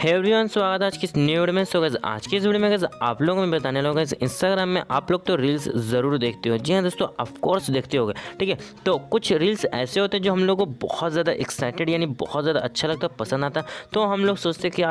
Hey everyone, स्वागत है आज की इस न्यू वीडियो में। सो गाइस, आज की इस वीडियो में गाइस आप लोगों को मैं बताने लगा इंस्टाग्राम में आप लोग तो रील्स ज़रूर देखते हो। जी हाँ दोस्तों, ऑफ कोर्स देखते होगे। ठीक है, तो कुछ रील्स ऐसे होते हैं जो हम लोग को बहुत ज़्यादा एक्साइटेड यानी बहुत ज़्यादा अच्छा लगता है, पसंद आता है। तो हम लोग सोचते हैं कि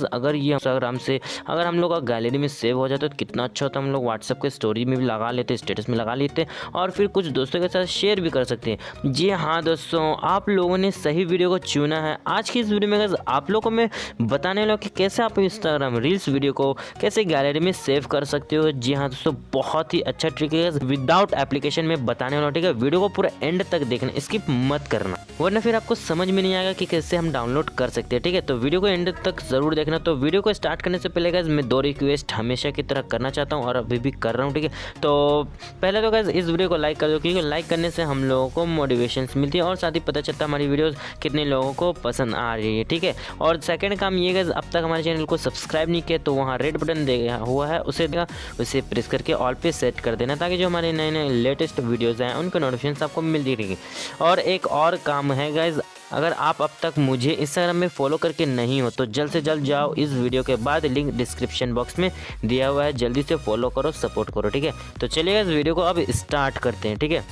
अगर ये इंस्टाग्राम से अगर हम लोग का गैलरी में सेव हो जाता तो कितना अच्छा होता। हम लोग व्हाट्सएप के स्टोरी में भी लगा लेते, स्टेटस में लगा लेते और फिर कुछ दोस्तों के साथ शेयर भी कर सकते हैं। जी हाँ दोस्तों, आप लोगों ने सही वीडियो को चुना है। आज की इस वीडियो में गाइस आप लोग को मैं बताने वाला हूं कि कैसे आप इंस्टाग्राम रील्स वीडियो को कैसे गैलरी में सेव कर सकते हो। जी हाँ दोस्तों, बहुत ही अच्छा ट्रिक है, विदाउट एप्लीकेशन में बताने वाला हूं। ठीक है, वीडियो को पूरा एंड तक देखना, स्किप मत करना, वरना फिर आपको समझ में नहीं आएगा कि कैसे हम डाउनलोड कर सकते हैं। ठीक है, तो वीडियो को एंड तक जरूर देखना। तो वीडियो को स्टार्ट करने से पहले गाइस मैं 2 रिक्वेस्ट हमेशा की तरह करना चाहता हूँ और अभी भी कर रहा हूँ। ठीक है, तो पहले तो गाइस इस वीडियो को लाइक कर दो, क्योंकि लाइक करने से हम लोगों को मोटिवेशन मिलती है और साथ ही पता चलता है हमारी वीडियोस कितने लोगों को पसंद आ रही है। ठीक है, और सेकंड काम ये गाइस, अब तक हमारे चैनल को सब्सक्राइब नहीं किया तो वहाँ रेड बटन दिया हुआ है, उसे प्रेस करके ऑल पे सेट कर देना, ताकि जो हमारे नए नए लेटेस्ट वीडियोज़ हैं उनके नोटिफिकेशन आपको मिलती रहेगी। और एक और काम है गाइस, अगर आप अब तक मुझे इंस्टाग्राम में फॉलो करके नहीं हो तो जल्द से जल्द जाओ, इस वीडियो के बाद लिंक डिस्क्रिप्शन बॉक्स में दिया हुआ है, जल्दी से फॉलो करो, सपोर्ट करो। ठीक है, तो चलिए इस वीडियो को अब स्टार्ट करते हैं। ठीक है,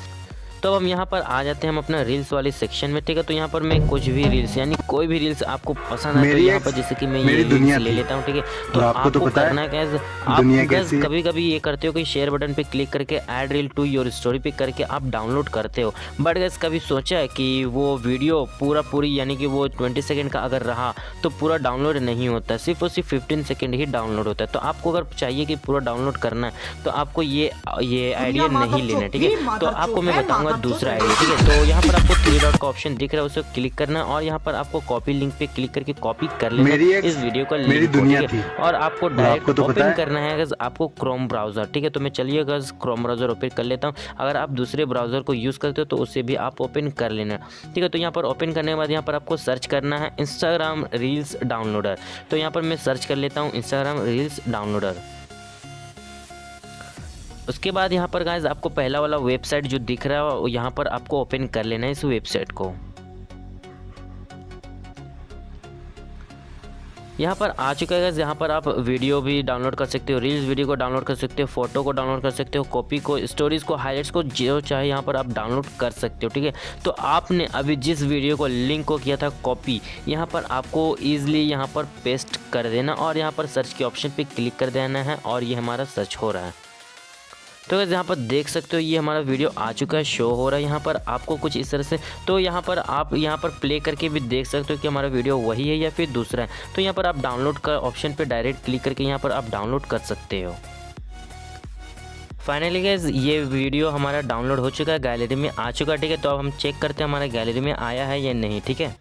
तो हम यहाँ पर आ जाते हैं हम अपना रील्स वाली सेक्शन में। ठीक है, तो यहाँ पर मैं कुछ भी रील्स यानी कोई भी रील्स आपको पसंद आए तो यहाँ पर जैसे कि मैं ये रील्स ले लेता हूँ। ठीक है, तो आपको करना है कैसे, आप कभी कभी ये करते हो कि शेयर बटन पे क्लिक करके add reel to your story पे करके आप डाउनलोड करते हो। बट गैस कभी सोचा है कि वो वीडियो पूरी यानी कि वो 20 सेकेंड का अगर रहा तो पूरा डाउनलोड नहीं होता, सिर्फ और सिर्फ 15 सेकेंड ही डाउनलोड होता है। तो आपको अगर चाहिए कि पूरा डाउनलोड करना है तो आपको ये आइडिया नहीं लेना है। ठीक है, तो आपको मैं बताऊँगा दूसरा आइडिया। ठीक है, तो यहाँ पर आपको 3 डॉट का ऑप्शन दिख रहा है, उसे क्लिक करना और यहाँ पर आपको कॉपी लिंक पे क्लिक करके कॉपी कर लेना इस वीडियो का लिंक को, और आपको डायरेक्ट ओपन करना है गाइस आपको क्रोम ब्राउजर। ठीक है, तो मैं चलिए गाइस क्रोम ब्राउजर ओपन कर लेता हूँ। अगर आप दूसरे ब्राउजर को यूज़ करते हो तो उसे भी आप ओपन कर लेना। ठीक है, तो यहाँ पर ओपन करने के बाद यहाँ पर आपको सर्च करना है इंस्टाग्राम रील्स डाउनलोडर। तो यहाँ पर मैं सर्च कर लेता हूँ इंस्टाग्राम रील्स डाउनलोडर। उसके बाद यहाँ पर गाइस आपको पहला वाला वेबसाइट जो दिख रहा है यहाँ पर आपको ओपन कर लेना है इस वेबसाइट को। यहाँ पर आ चुका है गाइस, यहाँ पर आप वीडियो भी डाउनलोड कर सकते हो, रील्स वीडियो को डाउनलोड कर सकते हो, फोटो को डाउनलोड कर सकते हो, कॉपी को, स्टोरीज को, हाइलाइट्स को, जो चाहे यहाँ पर आप डाउनलोड कर सकते हो। ठीक है, तो आपने अभी जिस वीडियो को लिंक को किया था कॉपी, यहाँ पर आपको ईजिली यहाँ पर पेस्ट कर देना और यहाँ पर सर्च के ऑप्शन पर क्लिक कर देना है और ये हमारा सर्च हो रहा है। तो गाइस यहाँ पर देख सकते हो ये हमारा वीडियो आ चुका है, शो हो रहा है यहाँ पर आपको कुछ इस तरह से। तो यहाँ पर आप यहाँ पर प्ले करके भी देख सकते हो कि हमारा वीडियो वही है या फिर दूसरा है। तो यहाँ पर आप डाउनलोड का ऑप्शन पे डायरेक्ट क्लिक करके यहाँ पर आप डाउनलोड कर सकते हो। फाइनली गाइस ये वीडियो हमारा डाउनलोड हो चुका है, गैलरी में आ चुका है। ठीक है, तो अब हम चेक करते हैं हमारा गैलरी में आया है या नहीं। ठीक है,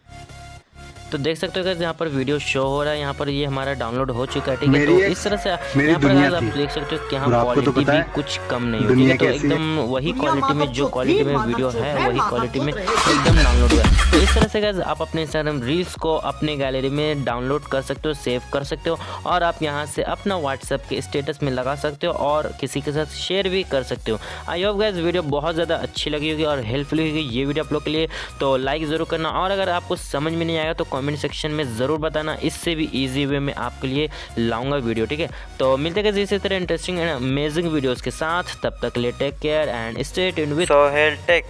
तो देख सकते हो गाइस यहाँ पर वीडियो शो हो रहा है, यहाँ पर ये हमारा डाउनलोड हो चुका है। ठीक है, तो इस तरह से यहाँ पर गाइस आप देख सकते हो कि यहाँ क्वालिटी भी कुछ कम नहीं होती है, तो एकदम वही क्वालिटी में, जो क्वालिटी में वीडियो है वही क्वालिटी में एकदम डाउनलोड हुआ है। तो इस तरह से गाइस आप अपने इंस्टाग्राम रील्स को अपने गैलरी में डाउनलोड कर सकते हो, सेव कर सकते हो और आप यहाँ से अपना व्हाट्सएप के स्टेटस में लगा सकते हो और किसी के साथ शेयर भी कर सकते हो। आई होप गाइस वीडियो बहुत ज़्यादा अच्छी लगी होगी और हेल्पफुल होगी ये वीडियो आप लोग के लिए, तो लाइक ज़रूर करना। और अगर आपको समझ में नहीं आएगा तो कमेंट सेक्शन में ज़रूर बताना, इससे भी इजी वे में आपके लिए लाऊंगा वीडियो। ठीक है, तो मिलते हैं इसी तरह इंटरेस्टिंग एंड अमेजिंग वीडियोस के साथ, तब तक ले take care and stay tuned with Sohail take.